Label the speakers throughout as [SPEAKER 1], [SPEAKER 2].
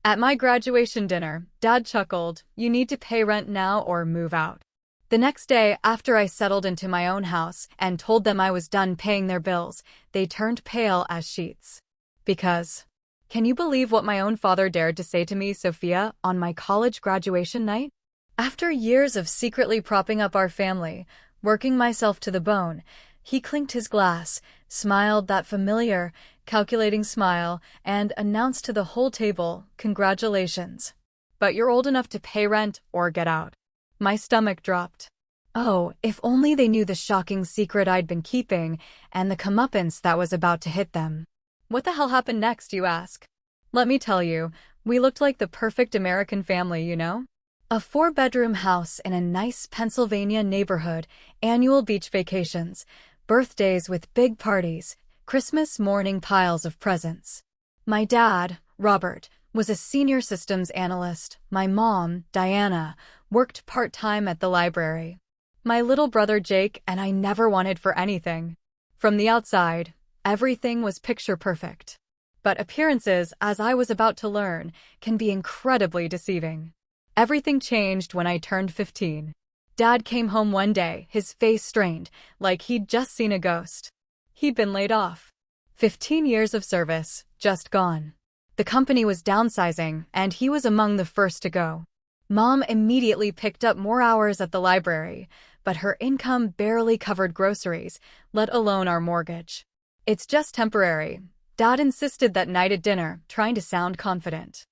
[SPEAKER 1] At my graduation dinner, Dad chuckled, "You need to pay rent now or move out." The next day, after I settled into my own house and told them I was done paying their bills, they turned pale as sheets. Because, can you believe what my own father dared to say to me, Sophia, on my college graduation night? After years of secretly propping up our family, working myself to the bone, he clinked his glass, smiled that familiar, calculating smile, and announced to the whole table, "Congratulations. But you're old enough to pay rent or get out." My stomach dropped. Oh, if only they knew the shocking secret I'd been keeping and the comeuppance that was about to hit them. What the hell happened next, you ask? Let me tell you, we looked like the perfect American family, you know? A 4-bedroom house in a nice Pennsylvania neighborhood, annual beach vacations, birthdays with big parties, Christmas morning piles of presents. My dad, Robert, was a senior systems analyst. My mom, Diana, worked part-time at the library. My little brother Jake and I never wanted for anything. From the outside, everything was picture perfect. But appearances, as I was about to learn, can be incredibly deceiving. Everything changed when I turned 15. Dad came home one day, his face strained, like he'd just seen a ghost. He'd been laid off. 15 years of service, just gone. The company was downsizing, and he was among the first to go. Mom immediately picked up more hours at the library, but her income barely covered groceries, let alone our mortgage. "It's just temporary," Dad insisted that night at dinner, trying to sound confident.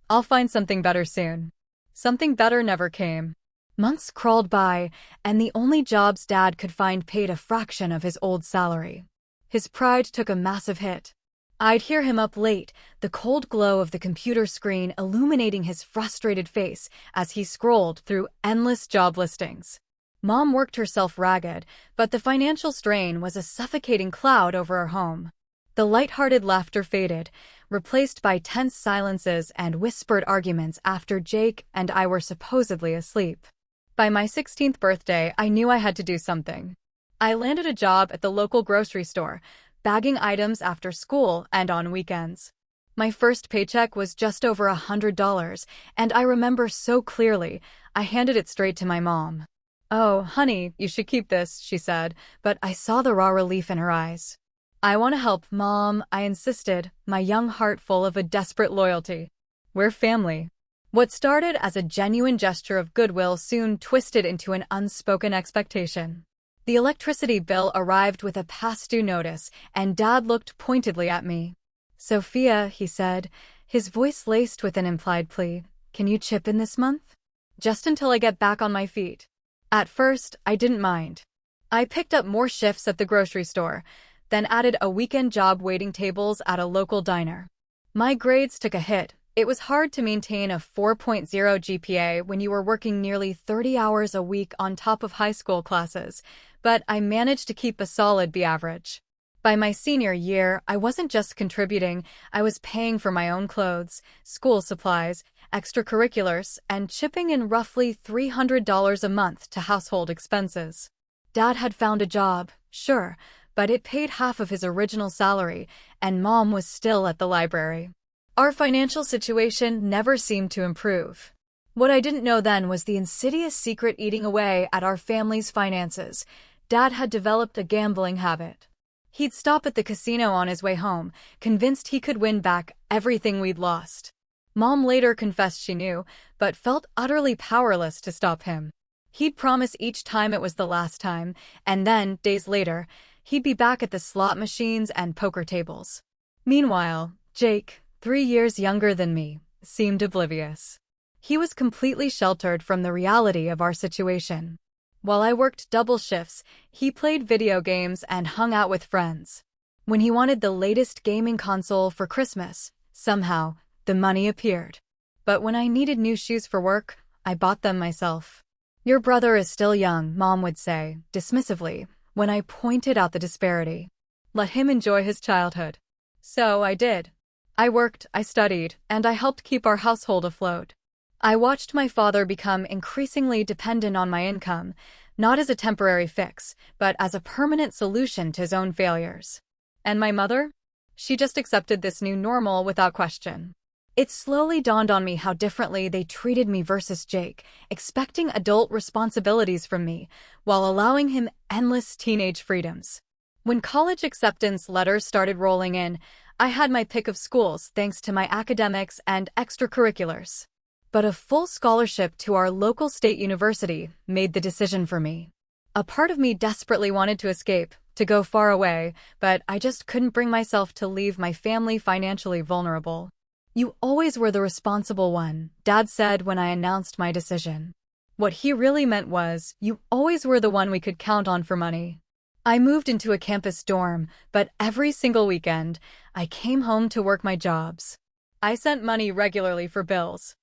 [SPEAKER 1] "I'll find something better soon." Something better never came. Months crawled by, and the only jobs Dad could find paid a fraction of his old salary. His pride took a massive hit. I'd hear him up late, the cold glow of the computer screen illuminating his frustrated face as he scrolled through endless job listings. Mom worked herself ragged, but the financial strain was a suffocating cloud over our home. The light-hearted laughter faded, replaced by tense silences and whispered arguments after Jake and I were supposedly asleep. By my 16th birthday, I knew I had to do something. I landed a job at the local grocery store, bagging items after school and on weekends. My first paycheck was just over $100, and I remember so clearly, I handed it straight to my mom. "Oh, honey, you should keep this," she said, but I saw the raw relief in her eyes. "I want to help, Mom," I insisted, my young heart full of a desperate loyalty. "We're family." What started as a genuine gesture of goodwill soon twisted into an unspoken expectation. The electricity bill arrived with a past-due notice, and Dad looked pointedly at me. "Sophia," he said, his voice laced with an implied plea, "can you chip in this month? Just until I get back on my feet." At first, I didn't mind. I picked up more shifts at the grocery store, then added a weekend job waiting tables at a local diner. My grades took a hit. It was hard to maintain a 4.0 GPA when you were working nearly 30 hours a week on top of high school classes, but I managed to keep a solid B average. By my senior year, I wasn't just contributing, I was paying for my own clothes, school supplies, extracurriculars, and chipping in roughly $300 a month to household expenses. Dad had found a job, sure, but it paid half of his original salary, and Mom was still at the library. Our financial situation never seemed to improve. What I didn't know then was the insidious secret eating away at our family's finances. Dad had developed a gambling habit. He'd stop at the casino on his way home, convinced he could win back everything we'd lost. Mom later confessed she knew, but felt utterly powerless to stop him. He'd promise each time it was the last time, and then, days later, he'd be back at the slot machines and poker tables. Meanwhile, Jake, 3 years younger than me, seemed oblivious. He was completely sheltered from the reality of our situation. While I worked double shifts, he played video games and hung out with friends. When he wanted the latest gaming console for Christmas, somehow, the money appeared. But when I needed new shoes for work, I bought them myself. "Your brother is still young," Mom would say, dismissively, when I pointed out the disparity. "Let him enjoy his childhood." So I did. I worked, I studied, and I helped keep our household afloat. I watched my father become increasingly dependent on my income, not as a temporary fix, but as a permanent solution to his own failures. And my mother? She just accepted this new normal without question. It slowly dawned on me how differently they treated me versus Jake, expecting adult responsibilities from me, while allowing him endless teenage freedoms. When college acceptance letters started rolling in, I had my pick of schools thanks to my academics and extracurriculars. But a full scholarship to our local state university made the decision for me. A part of me desperately wanted to escape, to go far away, but I just couldn't bring myself to leave my family financially vulnerable. "You always were the responsible one," Dad said when I announced my decision. What he really meant was, you always were the one we could count on for money. I moved into a campus dorm, but every single weekend, I came home to work my jobs. I sent money regularly for bills.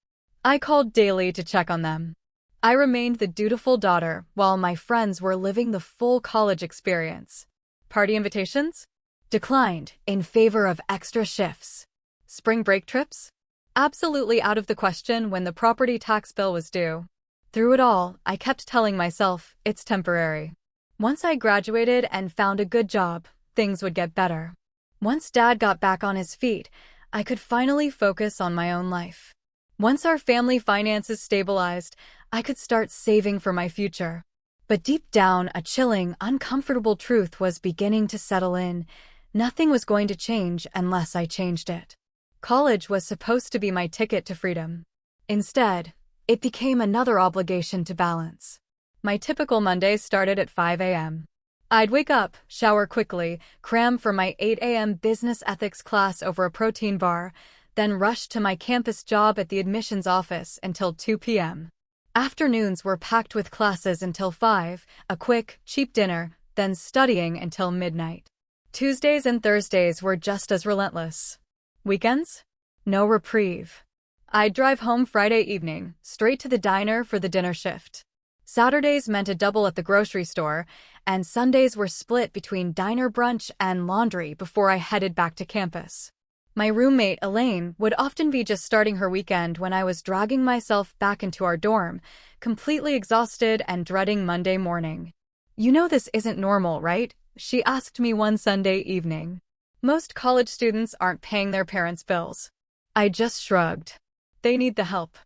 [SPEAKER 1] I called daily to check on them. I remained the dutiful daughter while my friends were living the full college experience. Party invitations? Declined in favor of extra shifts. Spring break trips? Absolutely out of the question when the property tax bill was due. Through it all, I kept telling myself, it's temporary. Once I graduated and found a good job, things would get better. Once Dad got back on his feet, I could finally focus on my own life. Once our family finances stabilized, I could start saving for my future. But deep down, a chilling, uncomfortable truth was beginning to settle in. Nothing was going to change unless I changed it. College was supposed to be my ticket to freedom. Instead, it became another obligation to balance. My typical Mondays started at 5 a.m. I'd wake up, shower quickly, cram for my 8 a.m. business ethics class over a protein bar, then rush to my campus job at the admissions office until 2 p.m. Afternoons were packed with classes until 5, a quick, cheap dinner, then studying until midnight. Tuesdays and Thursdays were just as relentless. Weekends? No reprieve. I'd drive home Friday evening, straight to the diner for the dinner shift. Saturdays meant a double at the grocery store, and Sundays were split between diner brunch and laundry before I headed back to campus. My roommate, Elaine, would often be just starting her weekend when I was dragging myself back into our dorm, completely exhausted and dreading Monday morning. "You know this isn't normal, right?" she asked me one Sunday evening. "Most college students aren't paying their parents' bills." I just shrugged. "They need the help."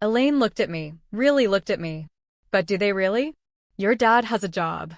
[SPEAKER 1] Elaine looked at me, really looked at me. "But do they really? Your dad has a job.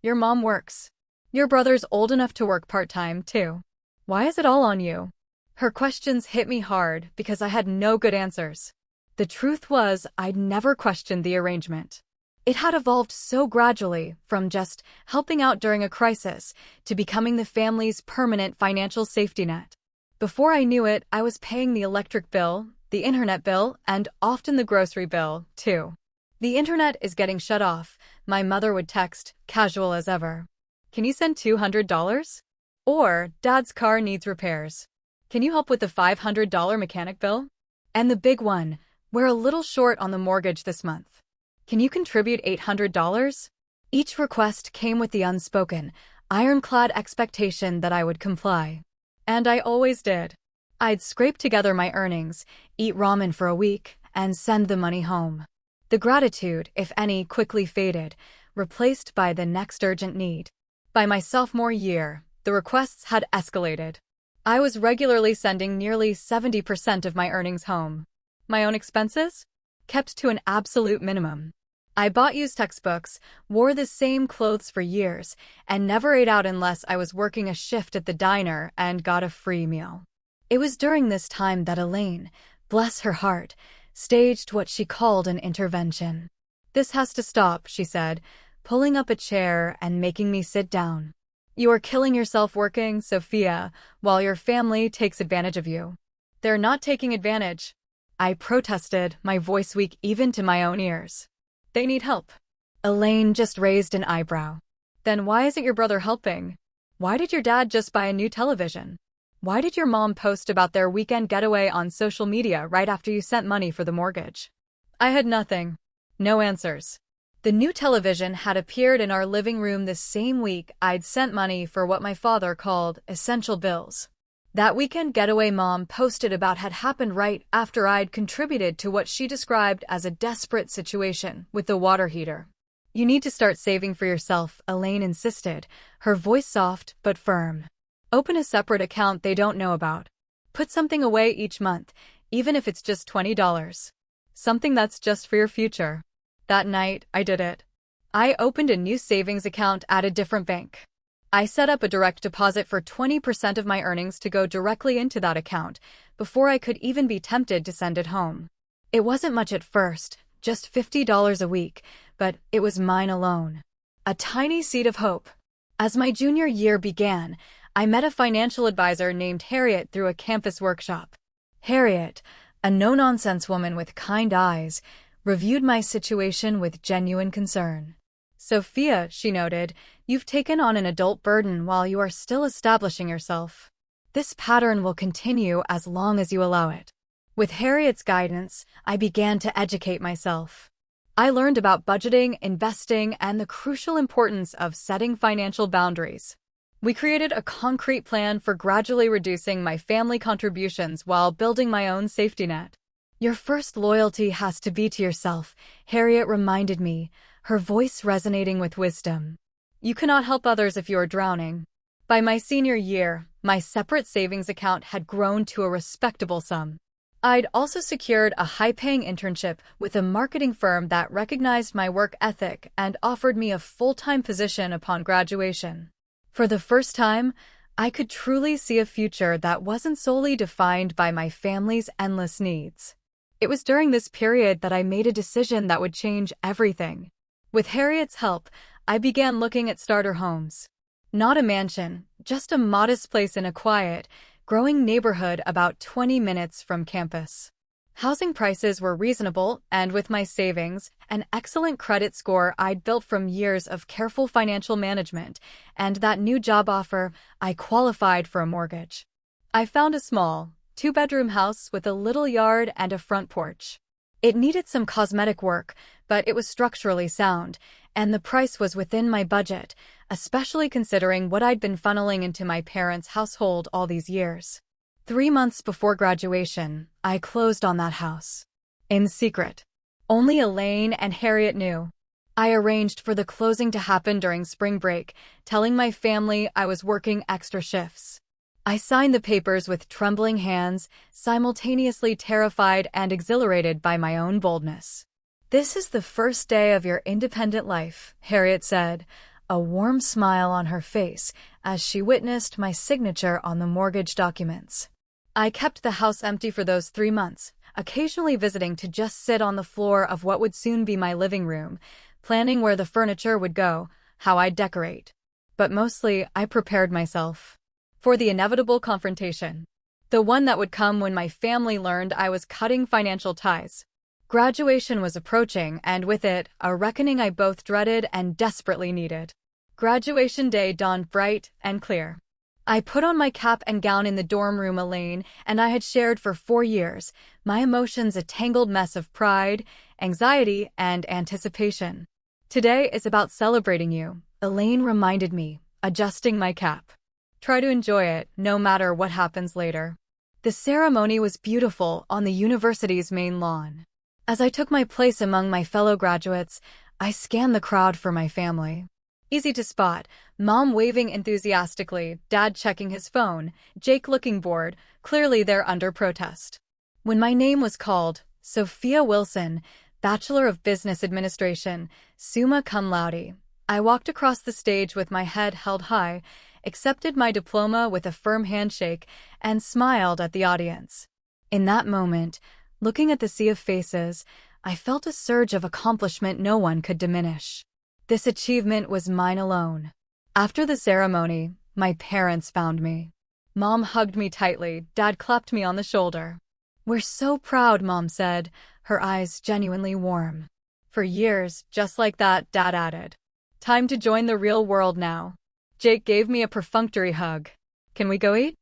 [SPEAKER 1] Your mom works. Your brother's old enough to work part-time, too. Why is it all on you?" Her questions hit me hard because I had no good answers. The truth was, I'd never questioned the arrangement. It had evolved so gradually, from just helping out during a crisis to becoming the family's permanent financial safety net. Before I knew it, I was paying the electric bill, the internet bill, and often the grocery bill, too. "The internet is getting shut off," my mother would text, casual as ever. "Can you send $200? Or, Dad's car needs repairs. Can you help with the $500 mechanic bill? And the big one, we're a little short on the mortgage this month. Can you contribute $800? Each request came with the unspoken, ironclad expectation that I would comply. And I always did. I'd scrape together my earnings, eat ramen for a week, and send the money home. The gratitude, if any, quickly faded, replaced by the next urgent need. By my sophomore year, the requests had escalated. I was regularly sending nearly 70% of my earnings home. My own expenses? Kept to an absolute minimum. I bought used textbooks, wore the same clothes for years, and never ate out unless I was working a shift at the diner and got a free meal. It was during this time that Elaine, bless her heart, staged what she called an intervention. "This has to stop," she said, pulling up a chair and making me sit down. "You are killing yourself working, Sophia, while your family takes advantage of you." "They're not taking advantage," I protested, my voice weak even to my own ears. "They need help." Elaine just raised an eyebrow. "Then why isn't your brother helping? Why did your dad just buy a new television? Why did your mom post about their weekend getaway on social media right after you sent money for the mortgage?" I had nothing. No answers. The new television had appeared in our living room the same week I'd sent money for what my father called essential bills. That weekend getaway Mom posted about had happened right after I'd contributed to what she described as a desperate situation with the water heater. "You need to start saving for yourself," Elaine insisted, her voice soft but firm. "Open a separate account they don't know about. Put something away each month, even if it's just $20. Something that's just for your future. That night, I did it. I opened a new savings account at a different bank. I set up a direct deposit for 20% of my earnings to go directly into that account before I could even be tempted to send it home. It wasn't much at first, just $50 a week, but it was mine alone. A tiny seed of hope. As my junior year began, I met a financial advisor named Harriet through a campus workshop. Harriet, a no-nonsense woman with kind eyes, reviewed my situation with genuine concern. "Sophia," she noted, "you've taken on an adult burden while you are still establishing yourself. This pattern will continue as long as you allow it." With Harriet's guidance, I began to educate myself. I learned about budgeting, investing, and the crucial importance of setting financial boundaries. We created a concrete plan for gradually reducing my family contributions while building my own safety net. "Your first loyalty has to be to yourself," Harriet reminded me, her voice resonating with wisdom. "You cannot help others if you are drowning." By my senior year, my separate savings account had grown to a respectable sum. I'd also secured a high-paying internship with a marketing firm that recognized my work ethic and offered me a full-time position upon graduation. For the first time, I could truly see a future that wasn't solely defined by my family's endless needs. It was during this period that I made a decision that would change everything. With Harriet's help, I began looking at starter homes. Not a mansion, just a modest place in a quiet, growing neighborhood about 20 minutes from campus. Housing prices were reasonable, and with my savings, an excellent credit score I'd built from years of careful financial management, and that new job offer, I qualified for a mortgage. I found a small, two-bedroom house with a little yard and a front porch. It needed some cosmetic work, but it was structurally sound, and the price was within my budget, especially considering what I'd been funneling into my parents' household all these years. 3 months before graduation, I closed on that house. In secret. Only Elaine and Harriet knew. I arranged for the closing to happen during spring break, telling my family I was working extra shifts. I signed the papers with trembling hands, simultaneously terrified and exhilarated by my own boldness. "This is the first day of your independent life," Harriet said, a warm smile on her face as she witnessed my signature on the mortgage documents. I kept the house empty for those 3 months, occasionally visiting to just sit on the floor of what would soon be my living room, planning where the furniture would go, how I'd decorate. But mostly, I prepared myself for the inevitable confrontation. The one that would come when my family learned I was cutting financial ties. Graduation was approaching, and with it, a reckoning I both dreaded and desperately needed. Graduation day dawned bright and clear. I put on my cap and gown in the dorm room Elaine and I had shared for 4 years, my emotions a tangled mess of pride, anxiety, and anticipation. "Today is about celebrating you," Elaine reminded me, adjusting my cap. "Try to enjoy it, no matter what happens later." The ceremony was beautiful on the university's main lawn. As I took my place among my fellow graduates, I scanned the crowd for my family. Easy to spot, Mom waving enthusiastically, Dad checking his phone, Jake looking bored, clearly they're under protest. When my name was called, Sophia Wilson, Bachelor of Business Administration, summa cum laude, I walked across the stage with my head held high, accepted my diploma with a firm handshake, and smiled at the audience. In that moment, looking at the sea of faces, I felt a surge of accomplishment no one could diminish. This achievement was mine alone. After the ceremony, my parents found me. Mom hugged me tightly, Dad clapped me on the shoulder. "We're so proud," Mom said, her eyes genuinely warm. "For years, just like that," Dad added. "Time to join the real world now." Jake gave me a perfunctory hug. "Can we go eat?"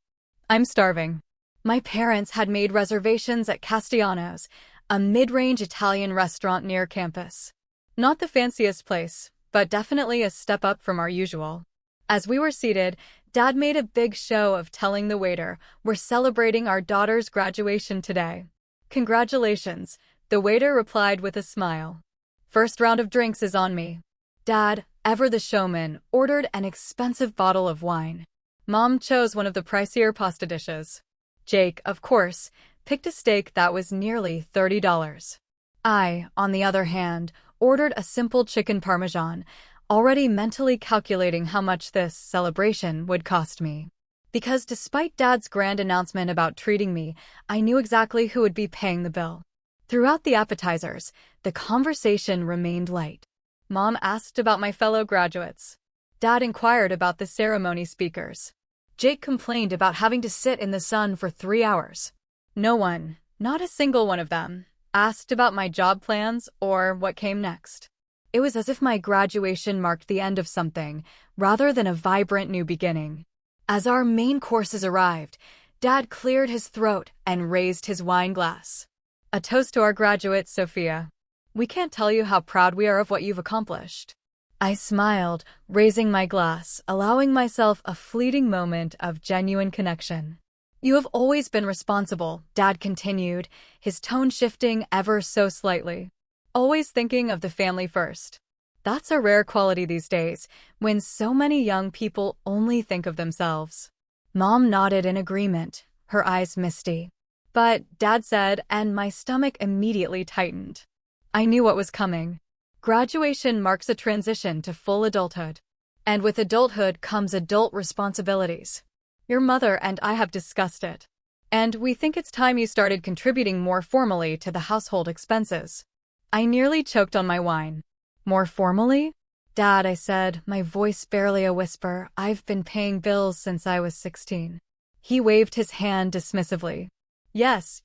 [SPEAKER 1] "I'm starving." My parents had made reservations at Castiano's, a mid-range Italian restaurant near campus. Not the fanciest place, but definitely a step up from our usual. As we were seated, Dad made a big show of telling the waiter, "We're celebrating our daughter's graduation today." "Congratulations," the waiter replied with a smile. "First round of drinks is on me." Dad, ever the showman, ordered an expensive bottle of wine. Mom chose one of the pricier pasta dishes. Jake, of course, picked a steak that was nearly $30. I, on the other hand, ordered a simple chicken parmesan, already mentally calculating how much this celebration would cost me. Because despite Dad's grand announcement about treating me, I knew exactly who would be paying the bill. Throughout the appetizers, the conversation remained light. Mom asked about my fellow graduates. Dad inquired about the ceremony speakers. Jake complained about having to sit in the sun for 3 hours. No one, not a single one of them, asked about my job plans or what came next. It was as if my graduation marked the end of something, rather than a vibrant new beginning. As our main courses arrived, Dad cleared his throat and raised his wine glass. A toast to our graduates, Sophia. We can't tell you how proud we are of what you've accomplished. I smiled, raising my glass, allowing myself a fleeting moment of genuine connection. You have always been responsible, Dad continued, his tone shifting ever so slightly. Always thinking of the family first. That's a rare quality these days, when so many young people only think of themselves. Mom nodded in agreement, her eyes misty. But, Dad said, and my stomach immediately tightened. I knew what was coming. Graduation marks a transition to full adulthood. And with adulthood comes adult responsibilities. Your mother and I have discussed it. And we think it's time you started contributing more formally to the household expenses. I nearly choked on my wine. More formally? Dad, I said, my voice barely a whisper, I've been paying bills since I was 16. He waved his hand dismissively. Yes,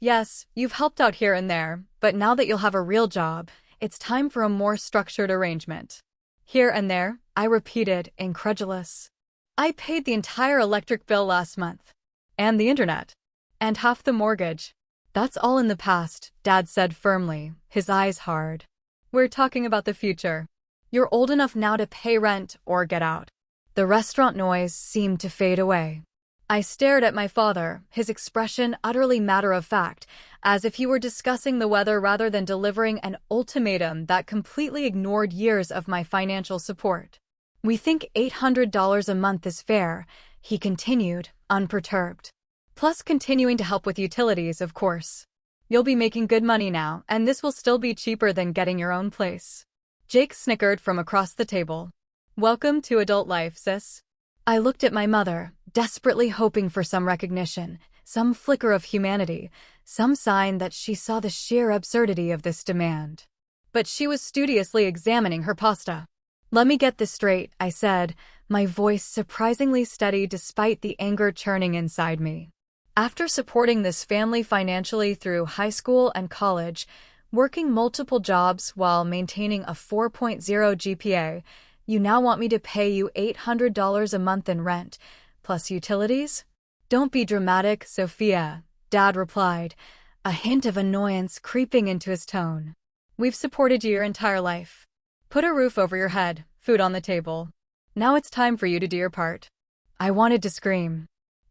[SPEAKER 1] you've helped out here and there, but now that you'll have a real job, it's time for a more structured arrangement. Here and there, I repeated, incredulous. I paid the entire electric bill last month. And the internet. And half the mortgage. That's all in the past, Dad said firmly, his eyes hard. We're talking about the future. You're old enough now to pay rent or get out. The restaurant noise seemed to fade away. I stared at my father, his expression utterly matter-of-fact, as if he were discussing the weather rather than delivering an ultimatum that completely ignored years of my financial support. We think $800 a month is fair, he continued, unperturbed. Plus continuing to help with utilities, of course. You'll be making good money now, and this will still be cheaper than getting your own place. Jake snickered from across the table. Welcome to adult life, sis. I looked at my mother, desperately hoping for some recognition, some flicker of humanity, some sign that she saw the sheer absurdity of this demand. But she was studiously examining her pasta. Let me get this straight, I said, my voice surprisingly steady despite the anger churning inside me. After supporting this family financially through high school and college, working multiple jobs while maintaining a 4.0 GPA, you now want me to pay you $800 a month in rent, plus utilities? Don't be dramatic, Sophia, Dad replied, a hint of annoyance creeping into his tone. We've supported you your entire life. Put a roof over your head, food on the table. Now it's time for you to do your part. I wanted to scream.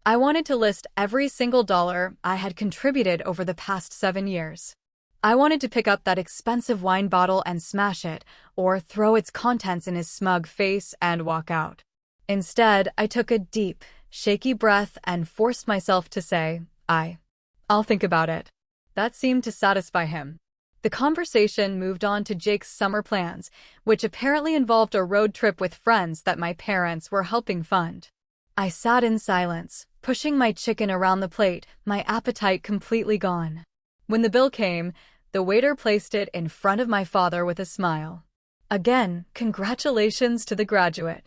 [SPEAKER 1] I wanted to list every single dollar I had contributed over the past 7 years. I wanted to pick up that expensive wine bottle and smash it, or throw its contents in his smug face and walk out. Instead, I took a deep, shaky breath and forced myself to say, I'll think about it. That seemed to satisfy him. The conversation moved on to Jake's summer plans, which apparently involved a road trip with friends that my parents were helping fund. I sat in silence, pushing my chicken around the plate, my appetite completely gone. When the bill came, the waiter placed it in front of my father with a smile. Again, congratulations to the graduate.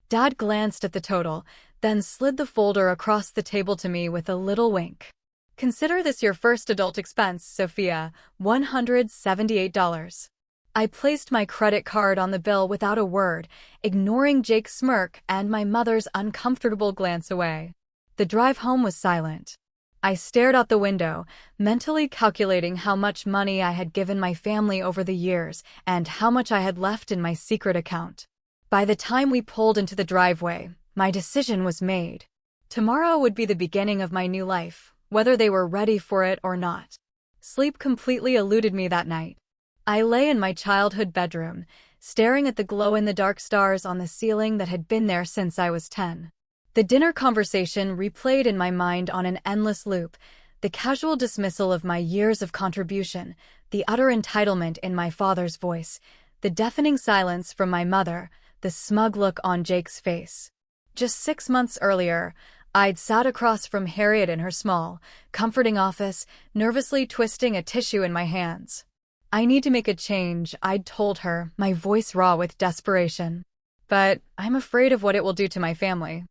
[SPEAKER 1] Dad glanced at the total, then slid the folder across the table to me with a little wink. Consider this your first adult expense, Sophia, $178. I placed my credit card on the bill without a word, ignoring Jake's smirk and my mother's uncomfortable glance away. The drive home was silent. I stared out the window, mentally calculating how much money I had given my family over the years and how much I had left in my secret account. By the time we pulled into the driveway, my decision was made. Tomorrow would be the beginning of my new life, whether they were ready for it or not. Sleep completely eluded me that night. I lay in my childhood bedroom, staring at the glow-in-the-dark stars on the ceiling that had been there since I was 10. The dinner conversation replayed in my mind on an endless loop, The casual dismissal of my years of contribution, the utter entitlement in my father's voice, the deafening silence from my mother, the smug look on Jake's face. Just 6 months earlier, I'd sat across from Harriet in her small, comforting office, nervously twisting a tissue in my hands. "I need to make a change," I'd told her, my voice raw with desperation. "But I'm afraid of what it will do to my family."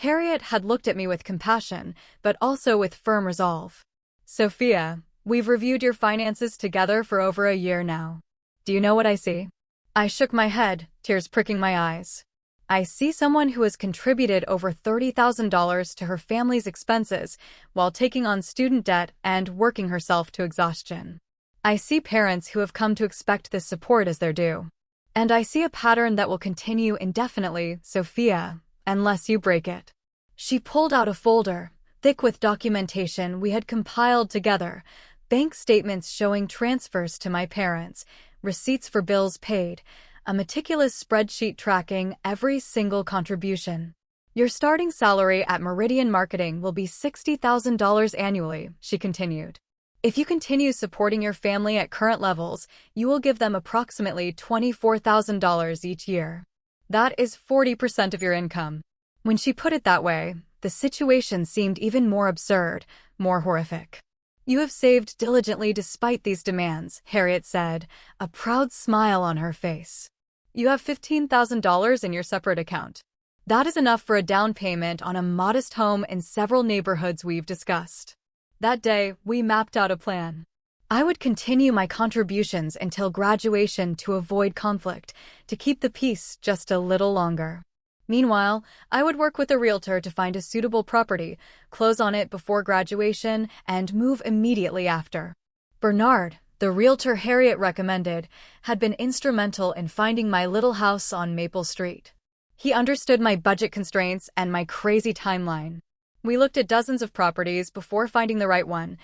[SPEAKER 1] Harriet had looked at me with compassion, but also with firm resolve. "Sophia, we've reviewed your finances together for over a year now. Do you know what I see?" I shook my head, tears pricking my eyes. "I see someone who has contributed over $30,000 to her family's expenses while taking on student debt and working herself to exhaustion. I see parents who have come to expect this support as their due. And I see a pattern that will continue indefinitely, Sophia, unless you break it." She pulled out a folder, thick with documentation we had compiled together, bank statements showing transfers to my parents, receipts for bills paid, a meticulous spreadsheet tracking every single contribution. "Your starting salary at Meridian Marketing will be $60,000 annually," she continued. "If you continue supporting your family at current levels, you will give them approximately $24,000 each year. That is 40% of your income." When she put it that way, the situation seemed even more absurd, more horrific. "You have saved diligently despite these demands," Harriet said, a proud smile on her face. "You have $15,000 in your separate account. That is enough for a down payment on a modest home in several neighborhoods we've discussed." That day, we mapped out a plan. I would continue my contributions until graduation to avoid conflict, to keep the peace just a little longer. Meanwhile, I would work with a realtor to find a suitable property, close on it before graduation, and move immediately after. Bernard, the realtor Harriet recommended, had been instrumental in finding my little house on Maple Street. He understood my budget constraints and my crazy timeline. We looked at dozens of properties before finding the right one,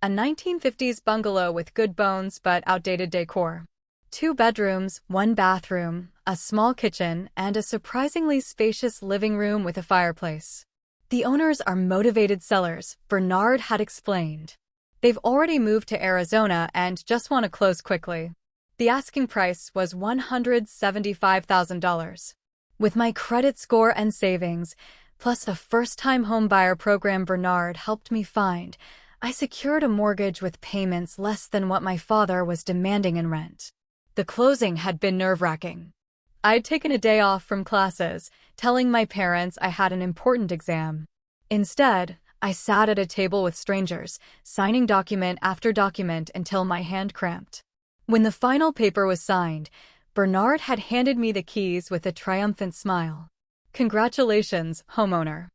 [SPEAKER 1] a 1950s bungalow with good bones but outdated decor. 2 bedrooms, 1 bathroom, a small kitchen, and a surprisingly spacious living room with a fireplace. "The owners are motivated sellers," Bernard had explained. "They've already moved to Arizona and just want to close quickly." The asking price was $175,000. With my credit score and savings, plus a first-time home buyer program Bernard helped me find, I secured a mortgage with payments less than what my father was demanding in rent. The closing had been nerve-wracking. I'd taken a day off from classes, telling my parents I had an important exam. Instead, I sat at a table with strangers, signing document after document until my hand cramped. When the final paper was signed, Bernard had handed me the keys with a triumphant smile. "Congratulations, homeowner."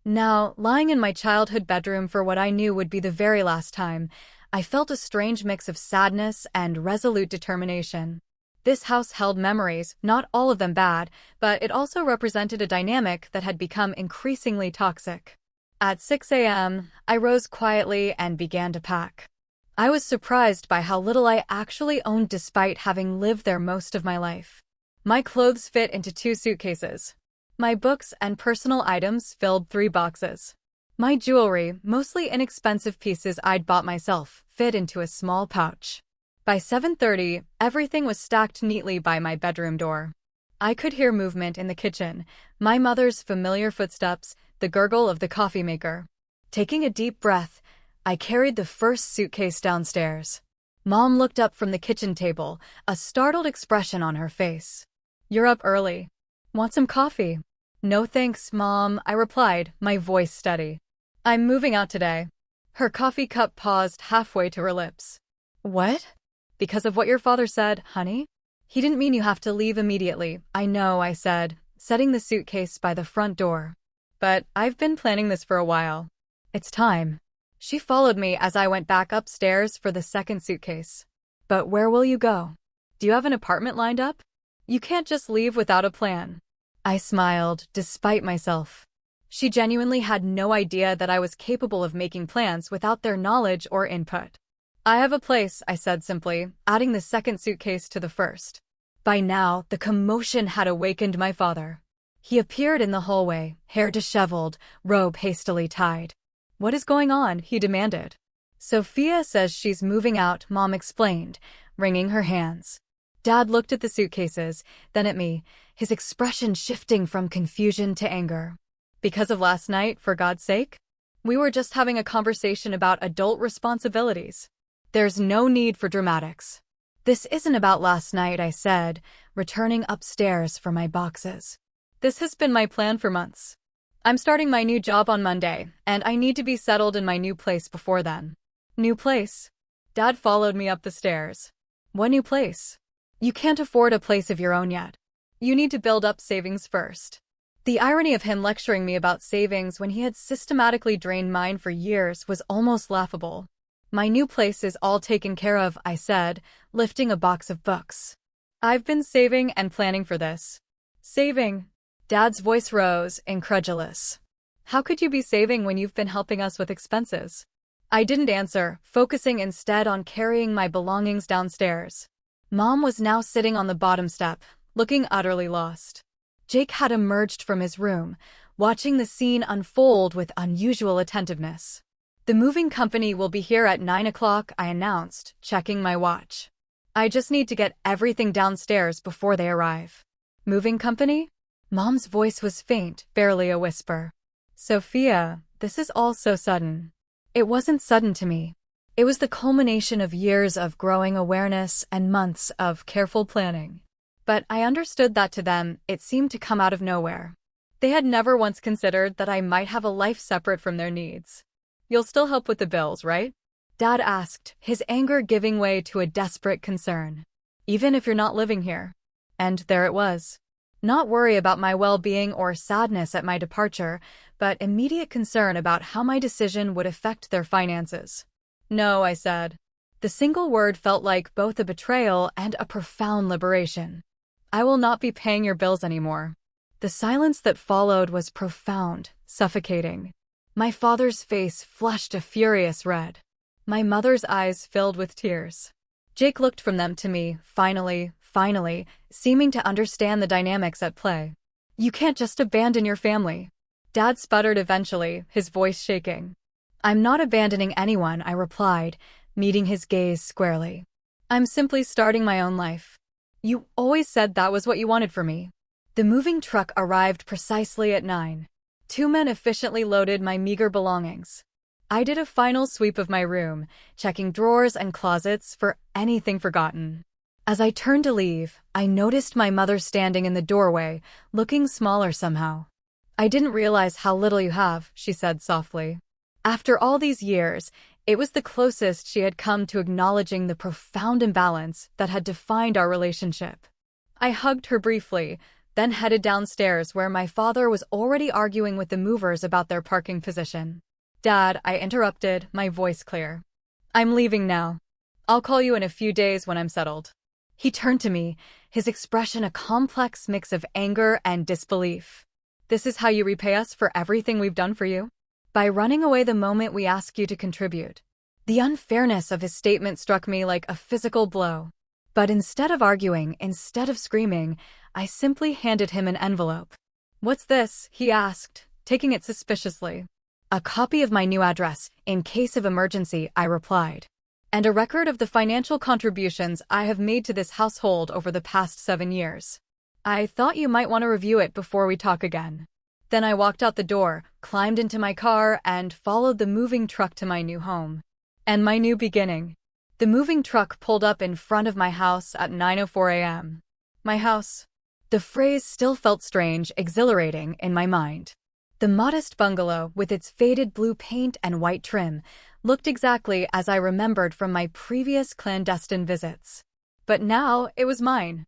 [SPEAKER 1] Now, lying in my childhood bedroom for what I knew would be the very last time, I felt a strange mix of sadness and resolute determination. This house held memories, not all of them bad, but it also represented a dynamic that had become increasingly toxic. At 6 a.m., I rose quietly and began to pack. I was surprised by how little I actually owned despite having lived there most of my life. My clothes fit into 2 suitcases. My books and personal items filled 3 boxes. My jewelry, mostly inexpensive pieces I'd bought myself, fit into a small pouch. By 7:30, everything was stacked neatly by my bedroom door. I could hear movement in the kitchen, my mother's familiar footsteps, the gurgle of the coffee maker. Taking a deep breath, I carried the first suitcase downstairs. Mom looked up from the kitchen table, a startled expression on her face. "You're up early. Want some coffee?" "No thanks, Mom," I replied, my voice steady. "I'm moving out today." Her coffee cup paused halfway to her lips. "What?" "Because of what your father said, honey." "He didn't mean you have to leave immediately." "I know," I said, setting the suitcase by the front door. "But I've been planning this for a while. It's time." She followed me as I went back upstairs for the second suitcase. "But where will you go? Do you have an apartment lined up? You can't just leave without a plan." I smiled, despite myself. She genuinely had no idea that I was capable of making plans without their knowledge or input. "I have a place," I said simply, adding the second suitcase to the first. By now, the commotion had awakened my father. He appeared in the hallway, hair disheveled, robe hastily tied. "What is going on?" he demanded. Sophia says she's moving out, Mom explained, wringing her hands. Dad looked at the suitcases, then at me, his expression shifting from confusion to anger. Because of last night, for God's sake? We were just having a conversation about adult responsibilities. There's no need for dramatics. This isn't about last night, I said, returning upstairs for my boxes. This has been my plan for months. I'm starting my new job on Monday, and I need to be settled in my new place before then. New place? Dad followed me up the stairs. What new place? You can't afford a place of your own yet. You need to build up savings first. The irony of him lecturing me about savings when he had systematically drained mine for years was almost laughable. My new place is all taken care of, I said, lifting a box of books. I've been saving and planning for this. Saving? Dad's voice rose, incredulous. How could you be saving when you've been helping us with expenses? I didn't answer, focusing instead on carrying my belongings downstairs. Mom was now sitting on the bottom step, looking utterly lost. Jake had emerged from his room, watching the scene unfold with unusual attentiveness. The moving company will be here at 9 o'clock, I announced, checking my watch. I just need to get everything downstairs before they arrive. Moving company? Mom's voice was faint, barely a whisper. Sophia, this is all so sudden. It wasn't sudden to me. It was the culmination of years of growing awareness and months of careful planning. But I understood that to them, it seemed to come out of nowhere. They had never once considered that I might have a life separate from their needs. You'll still help with the bills, right? Dad asked, his anger giving way to a desperate concern. Even if you're not living here. And there it was. Not worry about my well-being or sadness at my departure, but immediate concern about how my decision would affect their finances. No, I said. The single word felt like both a betrayal and a profound liberation. I will not be paying your bills anymore. The silence that followed was profound, suffocating. My father's face flushed a furious red. My mother's eyes filled with tears. Jake looked from them to me, finally, seeming to understand the dynamics at play. You can't just abandon your family. Dad sputtered eventually, his voice shaking. I'm not abandoning anyone, I replied, meeting his gaze squarely. I'm simply starting my own life. You always said that was what you wanted for me. The moving truck arrived precisely at 9. 2 men efficiently loaded my meager belongings. I did a final sweep of my room, checking drawers and closets for anything forgotten. As I turned to leave, I noticed my mother standing in the doorway, looking smaller somehow. I didn't realize how little you have, she said softly. After all these years, it was the closest she had come to acknowledging the profound imbalance that had defined our relationship. I hugged her briefly, then headed downstairs where my father was already arguing with the movers about their parking position. Dad, I interrupted, my voice clear. I'm leaving now. I'll call you in a few days when I'm settled. He turned to me, his expression a complex mix of anger and disbelief. This is how you repay us for everything we've done for you? By running away the moment we ask you to contribute. The unfairness of his statement struck me like a physical blow. But instead of arguing, instead of screaming, I simply handed him an envelope. What's this? He asked, taking it suspiciously. A copy of my new address, in case of emergency, I replied. And a record of the financial contributions I have made to this household over the past 7 years. I thought you might want to review it before we talk again. Then I walked out the door, climbed into my car, and followed the moving truck to my new home. And my new beginning. The moving truck pulled up in front of my house at 9:04 a.m. My house. The phrase still felt strange, exhilarating in my mind. The modest bungalow, with its faded blue paint and white trim, looked exactly as I remembered from my previous clandestine visits. But now it was mine.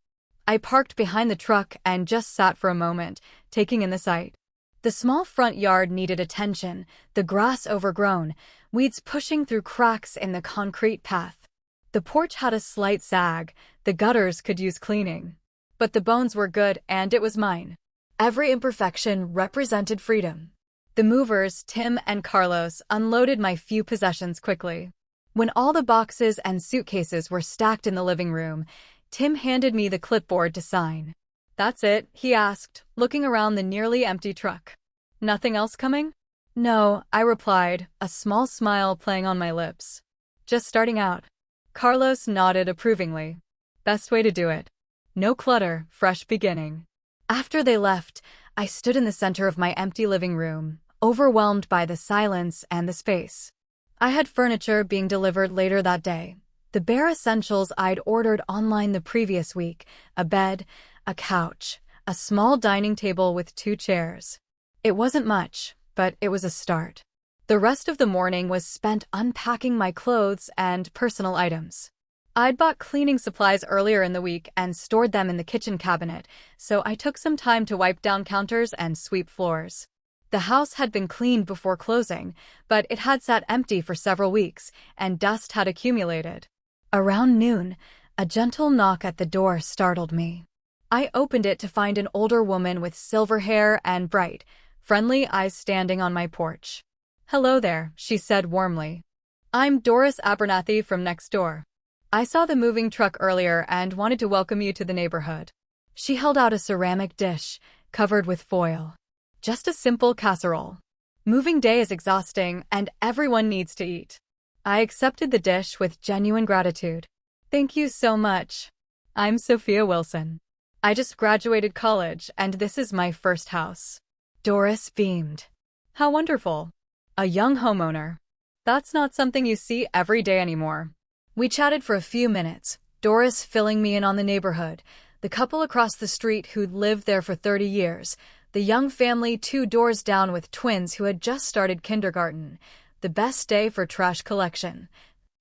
[SPEAKER 1] I parked behind the truck and just sat for a moment, taking in the sight. The small front yard needed attention, the grass overgrown, weeds pushing through cracks in the concrete path. The porch had a slight sag, the gutters could use cleaning. But the bones were good and it was mine. Every imperfection represented freedom. The movers, Tim and Carlos, unloaded my few possessions quickly. When all the boxes and suitcases were stacked in the living room, Tim handed me the clipboard to sign. That's it, he asked, looking around the nearly empty truck. Nothing else coming? No, I replied, a small smile playing on my lips. Just starting out. Carlos nodded approvingly. Best way to do it. No clutter, fresh beginning. After they left, I stood in the center of my empty living room, overwhelmed by the silence and the space. I had furniture being delivered later that day. The bare essentials I'd ordered online the previous week: a bed, a couch, a small dining table with 2 chairs. It wasn't much, but it was a start. The rest of the morning was spent unpacking my clothes and personal items. I'd bought cleaning supplies earlier in the week and stored them in the kitchen cabinet, so I took some time to wipe down counters and sweep floors. The house had been cleaned before closing, but it had sat empty for several weeks, and dust had accumulated. Around noon, a gentle knock at the door startled me. I opened it to find an older woman with silver hair and bright, friendly eyes standing on my porch. "Hello there," she said warmly. "I'm Doris Abernathy from next door. I saw the moving truck earlier and wanted to welcome you to the neighborhood." She held out a ceramic dish, covered with foil. Just a simple casserole. Moving day is exhausting, and everyone needs to eat. I accepted the dish with genuine gratitude. "Thank you so much. I'm Sophia Wilson. I just graduated college, and this is my first house." Doris beamed. "How wonderful. A young homeowner. That's not something you see every day anymore." We chatted for a few minutes, Doris filling me in on the neighborhood, the couple across the street who'd lived there for 30 years, the young family 2 doors down with twins who had just started kindergarten, the best day for trash collection,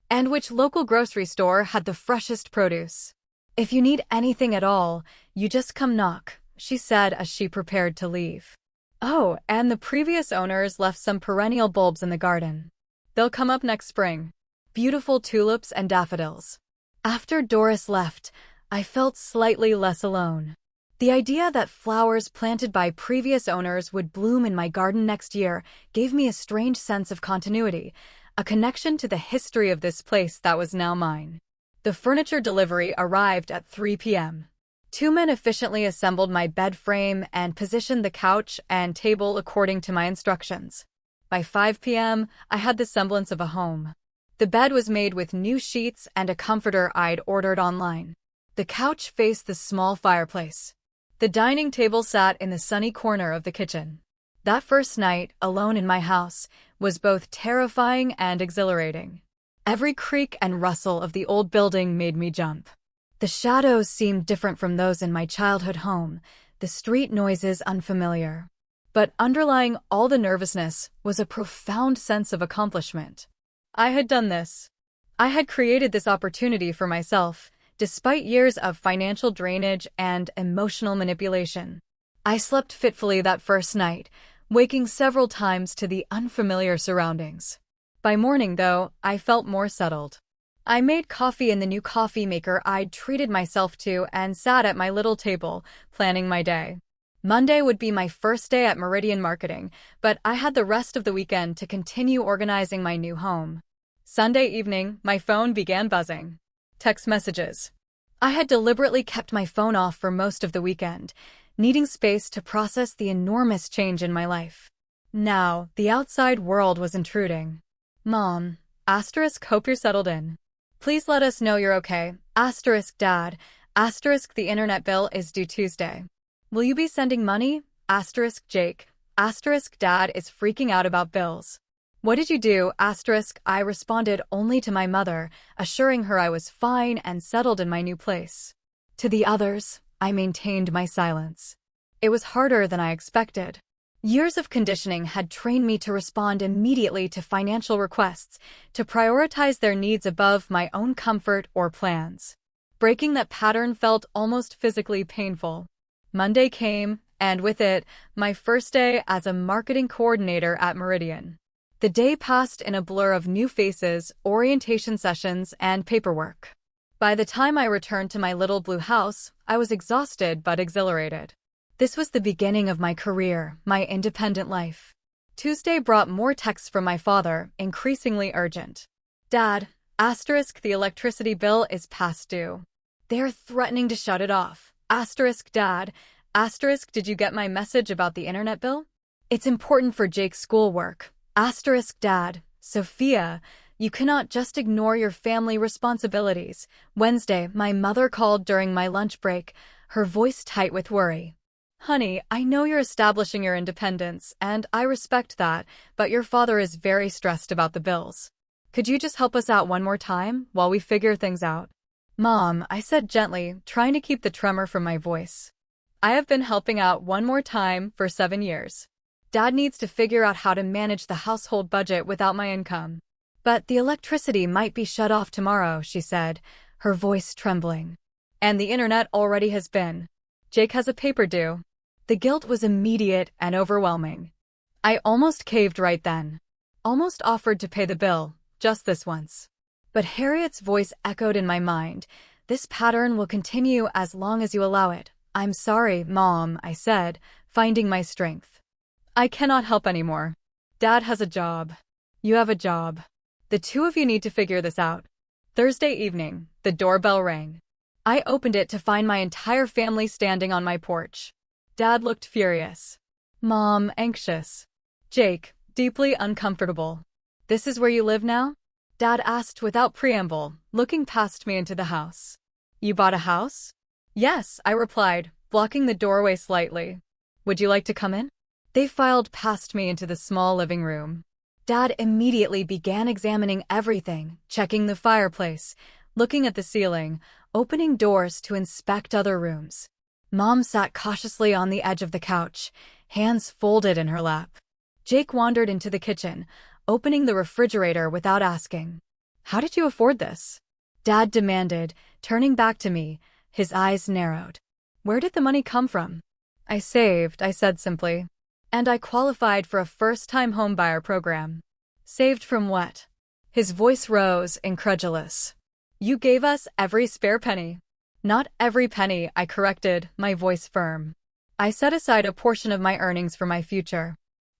[SPEAKER 1] and which local grocery store had the freshest produce. "If you need anything at all, you just come knock," she said as she prepared to leave. Oh, and the previous owners left some perennial bulbs in the garden. They'll come up next spring. Beautiful tulips and daffodils. After Doris left, I felt slightly less alone. The idea that flowers planted by previous owners would bloom in my garden next year gave me a strange sense of continuity, a connection to the history of this place that was now mine. The furniture delivery arrived at 3 p.m. 2 men efficiently assembled my bed frame and positioned the couch and table according to my instructions. By 5 p.m., I had the semblance of a home. The bed was made with new sheets and a comforter I'd ordered online. The couch faced the small fireplace. The dining table sat in the sunny corner of the kitchen. That first night, alone in my house, was both terrifying and exhilarating. Every creak and rustle of the old building made me jump. The shadows seemed different from those in my childhood home, the street noises unfamiliar. But underlying all the nervousness was a profound sense of accomplishment. I had done this. I had created this opportunity for myself, despite years of financial drainage and emotional manipulation. I slept fitfully that first night, waking several times to the unfamiliar surroundings. By morning, though, I felt more settled. I made coffee in the new coffee maker I'd treated myself to and sat at my little table, planning my day. Monday would be my first day at Meridian Marketing, but I had the rest of the weekend to continue organizing my new home. Sunday evening, my phone began buzzing. Text messages. I had deliberately kept my phone off for most of the weekend, needing space to process the enormous change in my life. Now, the outside world was intruding. "Mom, asterisk, hope you're settled in. Please let us know you're okay. Asterisk, Dad. Asterisk, the internet bill is due Tuesday. Will you be sending money? Asterisk, Jake. Asterisk, Dad is freaking out about bills. What did you do? Asterisk, I responded only to my mother, assuring her I was fine and settled in my new place. To the others, I maintained my silence. It was harder than I expected. Years of conditioning had trained me to respond immediately to financial requests, to prioritize their needs above my own comfort or plans. Breaking that pattern felt almost physically painful. Monday came, and with it, my first day as a marketing coordinator at Meridian. The day passed in a blur of new faces, orientation sessions, and paperwork. By the time I returned to my little blue house, I was exhausted but exhilarated. This was the beginning of my career, my independent life. Tuesday brought more texts from my father, increasingly urgent. Dad, asterisk, the electricity bill is past due. They're threatening to shut it off. Asterisk, Dad. Asterisk, did you get my message about the internet bill? It's important for Jake's schoolwork. Asterisk Dad. Sophia, you cannot just ignore your family responsibilities. Wednesday, my mother called during my lunch break, her voice tight with worry. Honey, I know you're establishing your independence, and I respect that, but your father is very stressed about the bills. Could you just help us out one more time while we figure things out? Mom, I said gently, trying to keep the tremor from my voice. I have been helping out one more time for 7 years. Dad needs to figure out how to manage the household budget without my income. But the electricity might be shut off tomorrow, she said, her voice trembling. And the internet already has been. Jake has a paper due. The guilt was immediate and overwhelming. I almost caved right then. Almost offered to pay the bill, just this once. But Harriet's voice echoed in my mind. This pattern will continue as long as you allow it. I'm sorry, Mom, I said, finding my strength. I cannot help anymore. Dad has a job. You have a job. The two of you need to figure this out. Thursday evening, the doorbell rang. I opened it to find my entire family standing on my porch. Dad looked furious. Mom, anxious. Jake, deeply uncomfortable. This is where you live now? Dad asked without preamble, looking past me into the house. You bought a house? Yes, I replied, blocking the doorway slightly. Would you like to come in? They filed past me into the small living room. Dad immediately began examining everything, checking the fireplace, looking at the ceiling, opening doors to inspect other rooms. Mom sat cautiously on the edge of the couch, hands folded in her lap. Jake wandered into the kitchen, opening the refrigerator without asking. How did you afford this? Dad demanded, turning back to me, his eyes narrowed. Where did the money come from? I saved, I said simply. And I qualified for a first-time homebuyer program. Saved from what? His voice rose, incredulous. You gave us every spare penny. Not every penny, I corrected, my voice firm. I set aside a portion of my earnings for my future.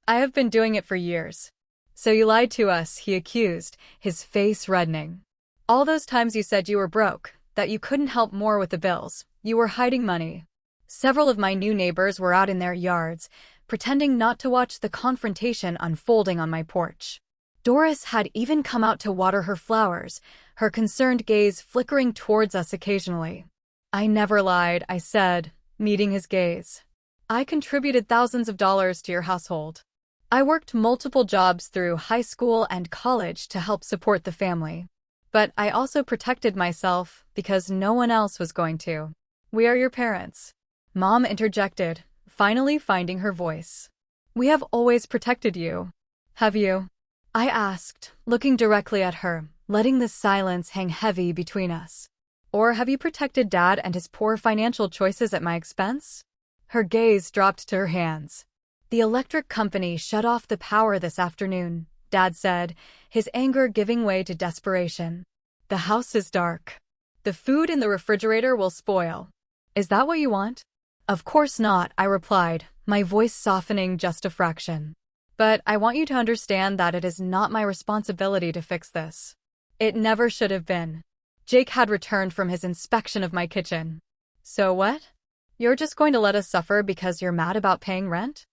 [SPEAKER 1] I have been doing it for years. So you lied to us, he accused, his face reddening. All those times you said you were broke, that you couldn't help more with the bills, you were hiding money. Several of my new neighbors were out in their yards, pretending not to watch the confrontation unfolding on my porch. Doris had even come out to water her flowers, her concerned gaze flickering towards us occasionally. I never lied, I said, meeting his gaze. I contributed thousands of dollars to your household. I worked multiple jobs through high school and college to help support the family. But I also protected myself because no one else was going to. We are your parents. Mom interjected, finally finding her voice. We have always protected you. Have you? I asked, looking directly at her, letting the silence hang heavy between us. Or have you protected Dad and his poor financial choices at my expense? Her gaze dropped to her hands. The electric company shut off the power this afternoon, Dad said, his anger giving way to desperation. The house is dark. The food in the refrigerator will spoil. Is that what you want? Of course not, I replied, my voice softening just a fraction. But I want you to understand that it is not my responsibility to fix this. It never should have been. Jake had returned from his inspection of my kitchen. So what? You're just going to let us suffer because you're mad about paying rent?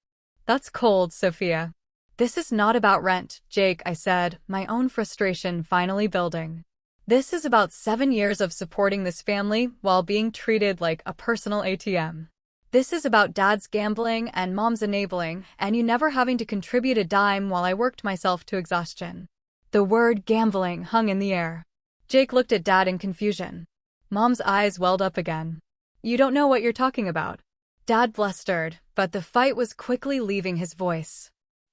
[SPEAKER 1] That's cold, Sophia. This is not about rent, Jake, I said, my own frustration finally building. This is about 7 years of supporting this family while being treated like a personal ATM. This is about Dad's gambling and Mom's enabling, and you never having to contribute a dime while I worked myself to exhaustion. The word gambling hung in the air. Jake looked at Dad in confusion. Mom's eyes welled up again. You don't know what you're talking about. Dad blustered, but the fight was quickly leaving his voice.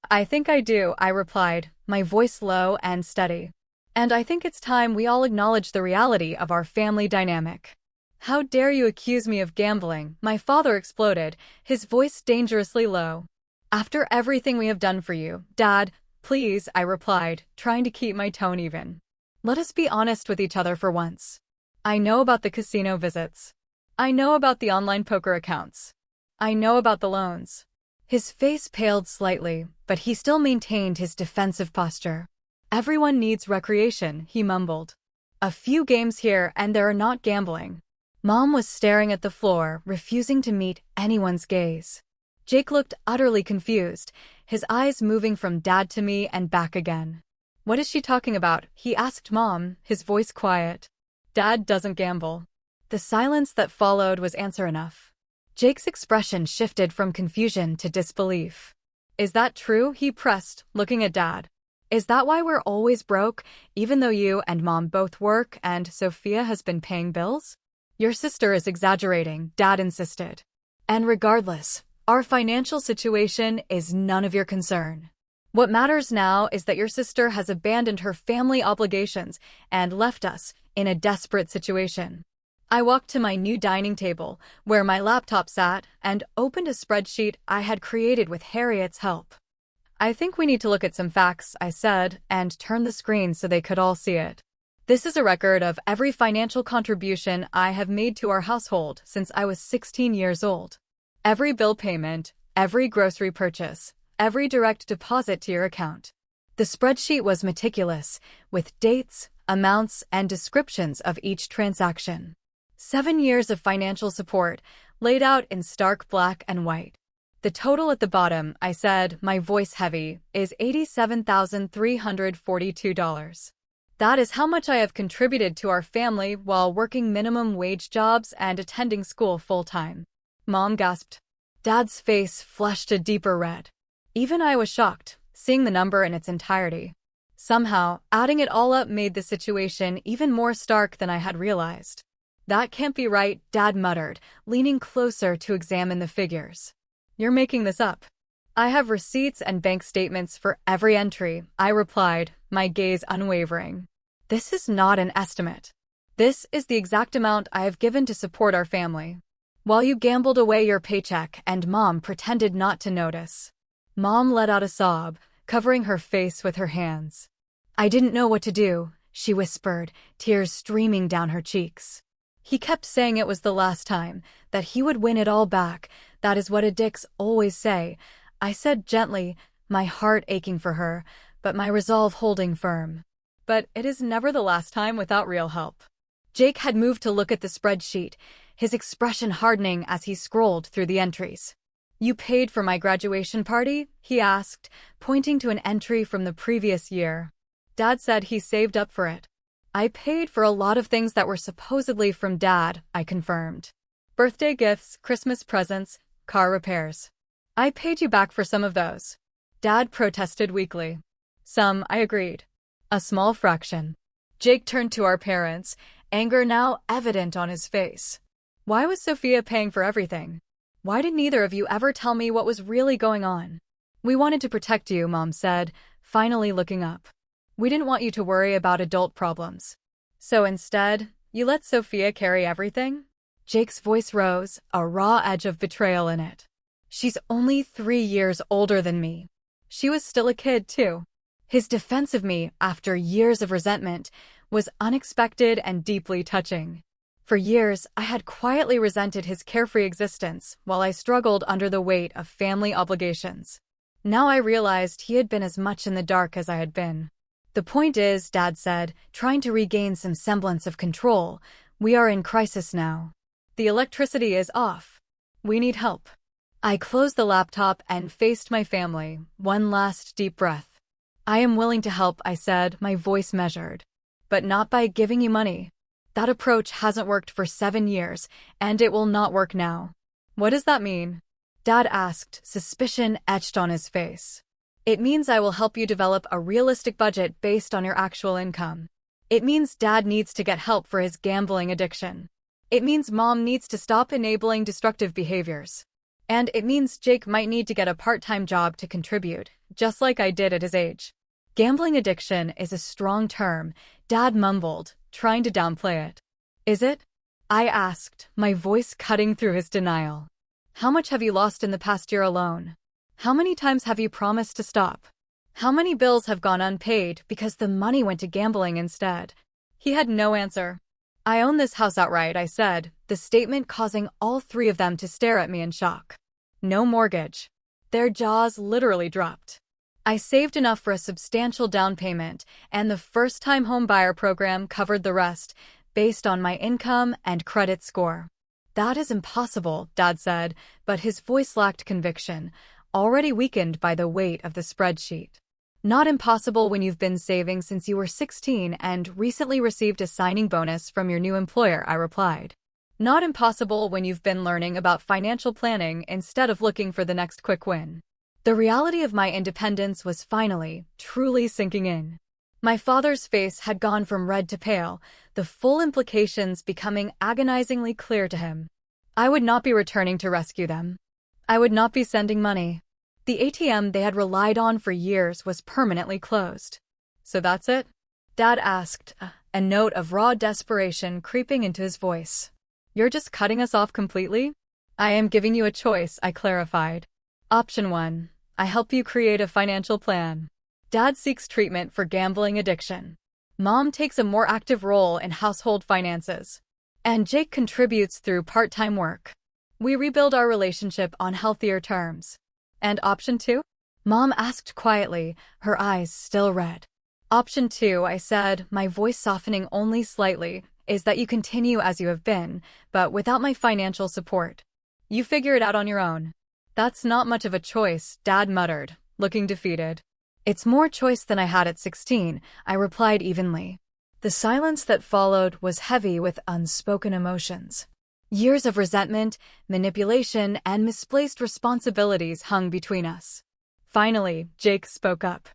[SPEAKER 1] I think I do, I replied, my voice low and steady. And I think it's time we all acknowledge the reality of our family dynamic. How dare you accuse me of gambling? My father exploded, his voice dangerously low. After everything we have done for you, Dad, please, I replied, trying to keep my tone even. Let us be honest with each other for once. I know about the casino visits. I know about the online poker accounts. I know about the loans. His face paled slightly, but he still maintained his defensive posture. Everyone needs recreation, he mumbled. A few games here and they're not gambling. Mom was staring at the floor, refusing to meet anyone's gaze. Jake looked utterly confused, his eyes moving from Dad to me and back again. "What is she talking about?" he asked Mom, his voice quiet. "Dad doesn't gamble." The silence that followed was answer enough. Jake's expression shifted from confusion to disbelief. "Is that true?" he pressed, looking at Dad. "Is that why we're always broke, even though you and Mom both work and Sophia has been paying bills?" "Your sister is exaggerating," Dad insisted. "And regardless, our financial situation is none of your concern. What matters now is that your sister has abandoned her family obligations and left us in a desperate situation." I walked to my new dining table, where my laptop sat, and opened a spreadsheet I had created with Harriet's help. "I think we need to look at some facts," I said, and turned the screen so they could all see it. "This is a record of every financial contribution I have made to our household since I was 16 years old. Every bill payment, every grocery purchase, every direct deposit to your account." The spreadsheet was meticulous, with dates, amounts, and descriptions of each transaction. 7 years of financial support, laid out in stark black and white. "The total at the bottom," I said, my voice heavy, "is $87,342. That is how much I have contributed to our family while working minimum wage jobs and attending school full-time." Mom gasped. Dad's face flushed a deeper red. Even I was shocked, seeing the number in its entirety. Somehow, adding it all up made the situation even more stark than I had realized. "That can't be right," Dad muttered, leaning closer to examine the figures. "You're making this up." "I have receipts and bank statements for every entry," I replied, my gaze unwavering. "This is not an estimate. This is the exact amount I have given to support our family. While you gambled away your paycheck and Mom pretended not to notice." Mom let out a sob, covering her face with her hands. "I didn't know what to do," she whispered, tears streaming down her cheeks. "He kept saying it was the last time, that he would win it all back. That is what addicts always say," I said gently, my heart aching for her, but my resolve holding firm. "But it is never the last time without real help." Jake had moved to look at the spreadsheet, his expression hardening as he scrolled through the entries. "You paid for my graduation party?" he asked, pointing to an entry from the previous year. "Dad said he saved up for it." "I paid for a lot of things that were supposedly from Dad," I confirmed. "Birthday gifts, Christmas presents, car repairs. I paid you back for some of those." Dad protested weakly. "Some," I agreed. "A small fraction." Jake turned to our parents, anger now evident on his face. "Why was Sophia paying for everything? Why did neither of you ever tell me what was really going on?" "We wanted to protect you," Mom said, finally looking up. "We didn't want you to worry about adult problems. So instead, you let Sophia carry everything?" Jake's voice rose, a raw edge of betrayal in it. "She's only 3 years older than me. She was still a kid, too." His defense of me, after years of resentment, was unexpected and deeply touching. For years, I had quietly resented his carefree existence while I struggled under the weight of family obligations. Now I realized he had been as much in the dark as I had been. "The point is," Dad said, trying to regain some semblance of control, "we are in crisis now. The electricity is off. We need help." I closed the laptop and faced my family, one last deep breath. "I am willing to help," I said, my voice measured. "But not by giving you money. That approach hasn't worked for 7 years, and it will not work now." "What does that mean?" Dad asked, suspicion etched on his face. "It means I will help you develop a realistic budget based on your actual income. It means Dad needs to get help for his gambling addiction. It means Mom needs to stop enabling destructive behaviors. And it means Jake might need to get a part-time job to contribute, just like I did at his age." "Gambling addiction is a strong term," Dad mumbled, trying to downplay it. "Is it?" I asked, my voice cutting through his denial. "How much have you lost in the past year alone? How many times have you promised to stop? How many bills have gone unpaid because the money went to gambling instead?" He had no answer. "I own this house outright," I said, the statement causing all 3 of them to stare at me in shock. "No mortgage." Their jaws literally dropped. "I saved enough for a substantial down payment, and the first-time home buyer program covered the rest, based on my income and credit score." That is impossible, Dad said, but his voice lacked conviction, already weakened by the weight of the spreadsheet. Not impossible when you've been saving since you were 16 and recently received a signing bonus from your new employer, I replied. Not impossible when you've been learning about financial planning instead of looking for the next quick win. The reality of my independence was finally, truly sinking in. My father's face had gone from red to pale, the full implications becoming agonizingly clear to him. I would not be returning to rescue them. I would not be sending money. The ATM they had relied on for years was permanently closed. So that's it? Dad asked, a note of raw desperation creeping into his voice. You're just cutting us off completely? I am giving you a choice, I clarified. Option 1. I help you create a financial plan. Dad seeks treatment for gambling addiction. Mom takes a more active role in household finances. And Jake contributes through part-time work. We rebuild our relationship on healthier terms. And option 2? Mom asked quietly, her eyes still red. Option 2, I said, my voice softening only slightly, is that you continue as you have been, but without my financial support. You figure it out on your own. That's not much of a choice, Dad muttered, looking defeated. It's more choice than I had at 16, I replied evenly. The silence that followed was heavy with unspoken emotions. Years of resentment, manipulation, and misplaced responsibilities hung between us. Finally, Jake spoke up.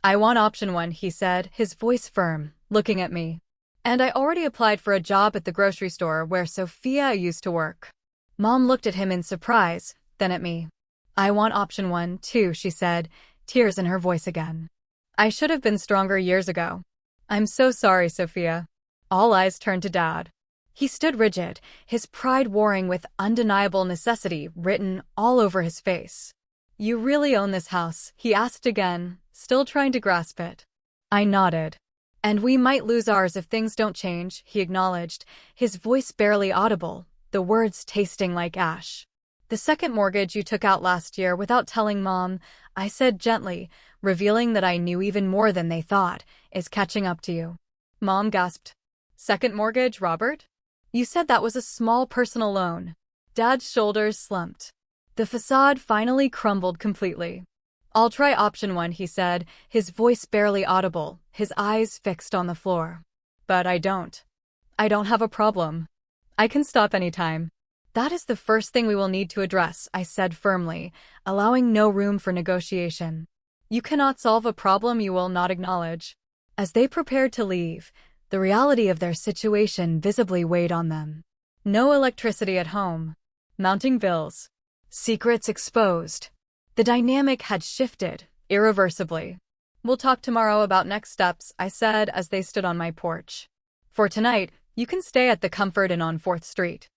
[SPEAKER 1] I want option 1, he said, his voice firm, looking at me. And I already applied for a job at the grocery store where Sophia used to work. Mom looked at him in surprise, then at me. I want option 1, too, she said, tears in her voice again. I should have been stronger years ago. I'm so sorry, Sophia. All eyes turned to Dad. He stood rigid, his pride warring with undeniable necessity written all over his face. You really own this house? He asked again, still trying to grasp it. I nodded. And we might lose ours if things don't change, he acknowledged, his voice barely audible, the words tasting like ash. The second mortgage you took out last year without telling Mom, I said gently, revealing that I knew even more than they thought, is catching up to you. Mom gasped. Second mortgage, Robert? You said that was a small personal loan. Dad's shoulders slumped. The facade finally crumbled completely. I'll try option 1, he said, his voice barely audible, his eyes fixed on the floor. But I don't. I don't have a problem. I can stop anytime. That is the first thing we will need to address, I said firmly, allowing no room for negotiation. You cannot solve a problem you will not acknowledge. As they prepared to leave, the reality of their situation visibly weighed on them. No electricity at home. Mounting bills. Secrets exposed. The dynamic had shifted, irreversibly. We'll talk tomorrow about next steps, I said as they stood on my porch. For tonight, you can stay at the Comfort Inn on 4th Street.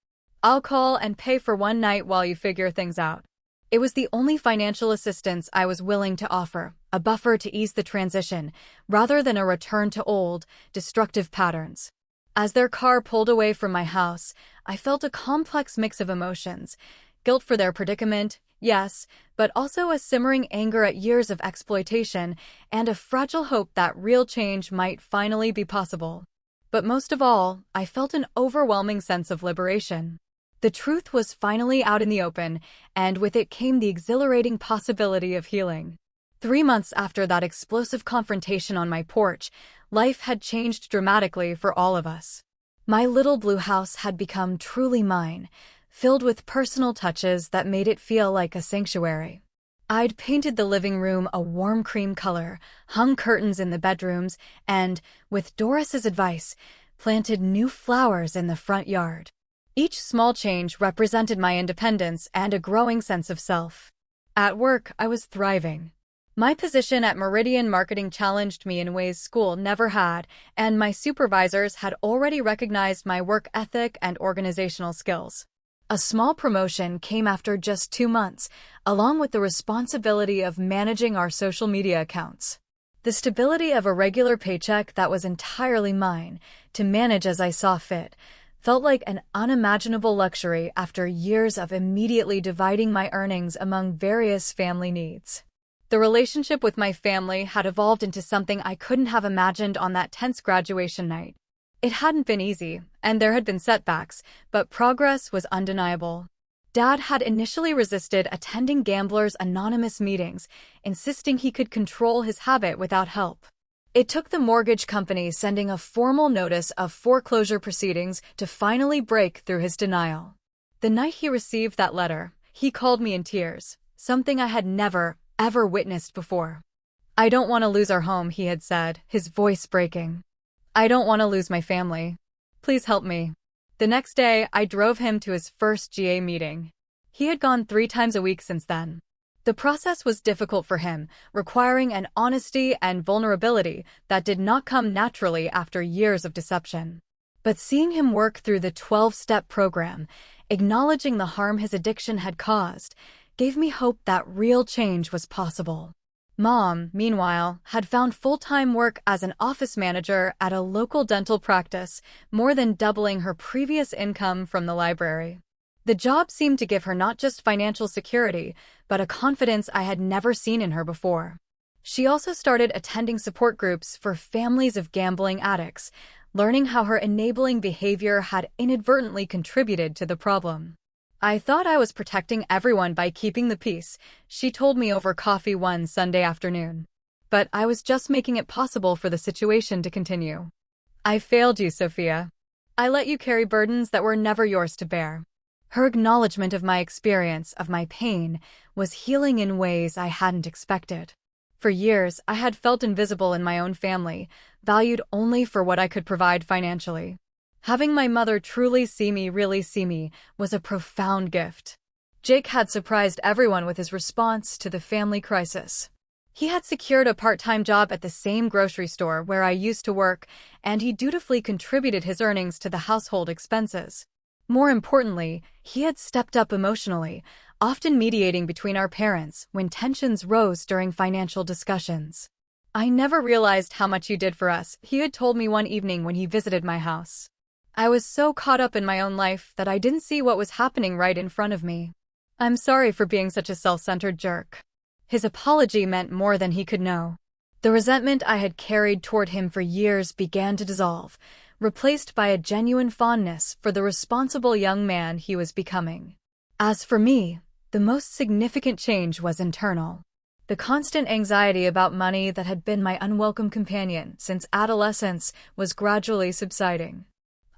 [SPEAKER 1] I'll call and pay for one night while you figure things out. It was the only financial assistance I was willing to offer, a buffer to ease the transition, rather than a return to old, destructive patterns. As their car pulled away from my house, I felt a complex mix of emotions. Guilt for their predicament, yes, but also a simmering anger at years of exploitation and a fragile hope that real change might finally be possible. But most of all, I felt an overwhelming sense of liberation. The truth was finally out in the open, and with it came the exhilarating possibility of healing. 3 months after that explosive confrontation on my porch, life had changed dramatically for all of us. My little blue house had become truly mine, filled with personal touches that made it feel like a sanctuary. I'd painted the living room a warm cream color, hung curtains in the bedrooms, and, with Doris's advice, planted new flowers in the front yard. Each small change represented my independence and a growing sense of self. At work, I was thriving. My position at Meridian Marketing challenged me in ways school never had, and my supervisors had already recognized my work ethic and organizational skills. A small promotion came after just 2 months, along with the responsibility of managing our social media accounts. The stability of a regular paycheck that was entirely mine, to manage as I saw fit, felt like an unimaginable luxury after years of immediately dividing my earnings among various family needs. The relationship with my family had evolved into something I couldn't have imagined on that tense graduation night. It hadn't been easy, and there had been setbacks, but progress was undeniable. Dad had initially resisted attending Gamblers Anonymous meetings, insisting he could control his habit without help. It took the mortgage company sending a formal notice of foreclosure proceedings to finally break through his denial. The night he received that letter, he called me in tears, something I had never, ever witnessed before. "I don't want to lose our home," he had said, his voice breaking. "I don't want to lose my family. Please help me." The next day, I drove him to his first GA meeting. He had gone 3 times a week since then. The process was difficult for him, requiring an honesty and vulnerability that did not come naturally after years of deception. But seeing him work through the 12-step program, acknowledging the harm his addiction had caused, gave me hope that real change was possible. Mom, meanwhile, had found full-time work as an office manager at a local dental practice, more than doubling her previous income from the library. The job seemed to give her not just financial security, but a confidence I had never seen in her before. She also started attending support groups for families of gambling addicts, learning how her enabling behavior had inadvertently contributed to the problem. "I thought I was protecting everyone by keeping the peace," she told me over coffee one Sunday afternoon. "But I was just making it possible for the situation to continue. I failed you, Sophia. I let you carry burdens that were never yours to bear." Her acknowledgement of my experience, of my pain, was healing in ways I hadn't expected. For years, I had felt invisible in my own family, valued only for what I could provide financially. Having my mother truly see me, really see me, was a profound gift. Jake had surprised everyone with his response to the family crisis. He had secured a part-time job at the same grocery store where I used to work, and he dutifully contributed his earnings to the household expenses. More importantly, he had stepped up emotionally, often mediating between our parents when tensions rose during financial discussions. "I never realized how much you did for us," he had told me one evening when he visited my house. "I was so caught up in my own life that I didn't see what was happening right in front of me. I'm sorry for being such a self-centered jerk." His apology meant more than he could know. The resentment I had carried toward him for years began to dissolve, replaced by a genuine fondness for the responsible young man he was becoming. As for me, the most significant change was internal. The constant anxiety about money that had been my unwelcome companion since adolescence was gradually subsiding.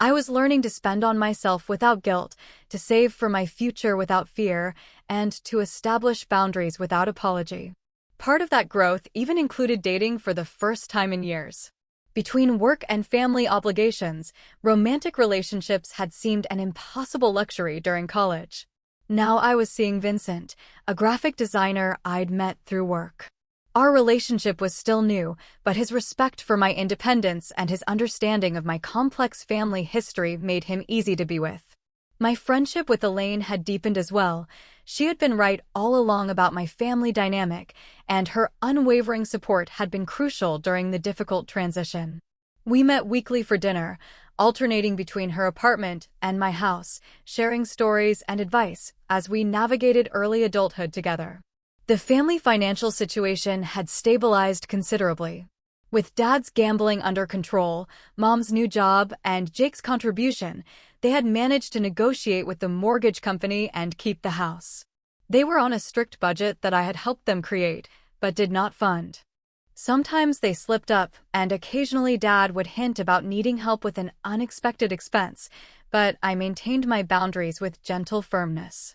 [SPEAKER 1] I was learning to spend on myself without guilt, to save for my future without fear, and to establish boundaries without apology. Part of that growth even included dating for the first time in years. Between work and family obligations, romantic relationships had seemed an impossible luxury during college. Now I was seeing Vincent, a graphic designer I'd met through work. Our relationship was still new, but his respect for my independence and his understanding of my complex family history made him easy to be with. My friendship with Elaine had deepened as well. She had been right all along about my family dynamic, and her unwavering support had been crucial during the difficult transition. We met weekly for dinner, alternating between her apartment and my house, sharing stories and advice as we navigated early adulthood together. The family financial situation had stabilized considerably. With Dad's gambling under control, Mom's new job, and Jake's contribution, they had managed to negotiate with the mortgage company and keep the house. They were on a strict budget that I had helped them create, but did not fund. Sometimes they slipped up, and occasionally Dad would hint about needing help with an unexpected expense, but I maintained my boundaries with gentle firmness.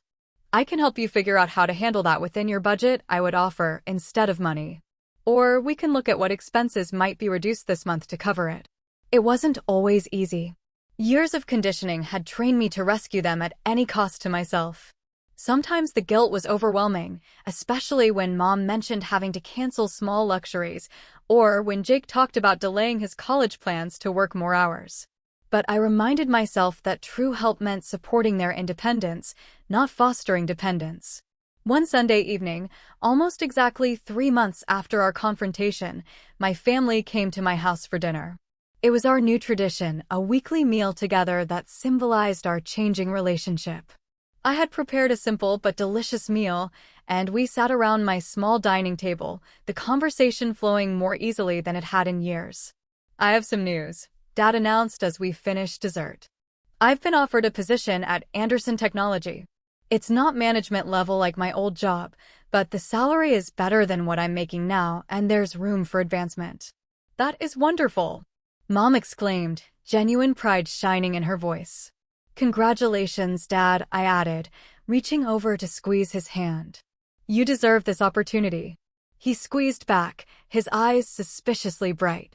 [SPEAKER 1] "I can help you figure out how to handle that within your budget," I would offer, instead of money. "Or we can look at what expenses might be reduced this month to cover it." It wasn't always easy. Years of conditioning had trained me to rescue them at any cost to myself. Sometimes the guilt was overwhelming, especially when Mom mentioned having to cancel small luxuries, or when Jake talked about delaying his college plans to work more hours. But I reminded myself that true help meant supporting their independence, not fostering dependence. One Sunday evening, almost exactly 3 months after our confrontation, my family came to my house for dinner. It was our new tradition, a weekly meal together that symbolized our changing relationship. I had prepared a simple but delicious meal, and we sat around my small dining table, the conversation flowing more easily than it had in years. "I have some news," Dad announced as we finished dessert. I've been offered a position at Anderson Technology. It's not management level like my old job, but the salary is better than what I'm making now, and there's room for advancement. That is wonderful, Mom exclaimed, genuine pride shining in her voice. Congratulations, Dad, I added, reaching over to squeeze his hand. You deserve this opportunity. He squeezed back, his eyes suspiciously bright.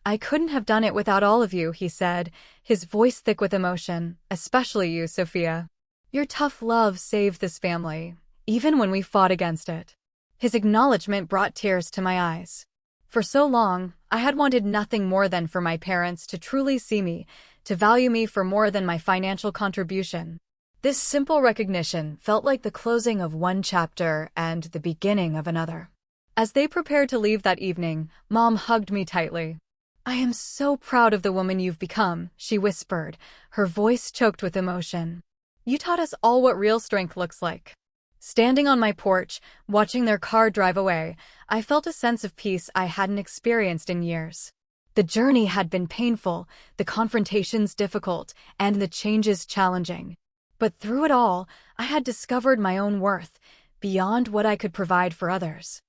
[SPEAKER 1] I couldn't have done it without all of you, he said, his voice thick with emotion, especially you, Sophia. Your tough love saved this family, even when we fought against it. His acknowledgement brought tears to my eyes. For so long, I had wanted nothing more than for my parents to truly see me, to value me for more than my financial contribution. This simple recognition felt like the closing of one chapter and the beginning of another. As they prepared to leave that evening, Mom hugged me tightly. I am so proud of the woman you've become, she whispered, her voice choked with emotion. You taught us all what real strength looks like. Standing on my porch, watching their car drive away, I felt a sense of peace I hadn't experienced in years. The journey had been painful, the confrontations difficult, and the changes challenging. But through it all, I had discovered my own worth, beyond what I could provide for others.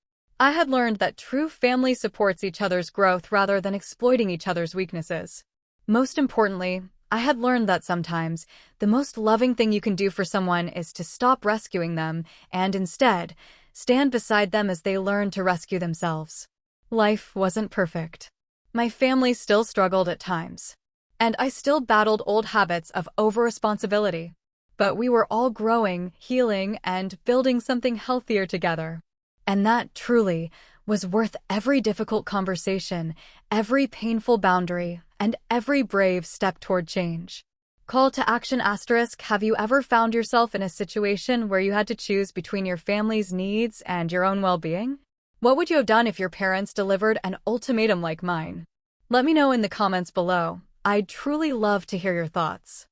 [SPEAKER 1] I had learned that true family supports each other's growth rather than exploiting each other's weaknesses. Most importantly, I had learned that sometimes the most loving thing you can do for someone is to stop rescuing them and instead stand beside them as they learn to rescue themselves. Life wasn't perfect. My family still struggled at times, and I still battled old habits of over-responsibility. But we were all growing, healing, and building something healthier together. And that, truly, was worth every difficult conversation, every painful boundary, and every brave step toward change. Call to action *, have you ever found yourself in a situation where you had to choose between your family's needs and your own well-being? What would you have done if your parents delivered an ultimatum like mine? Let me know in the comments below. I'd truly love to hear your thoughts.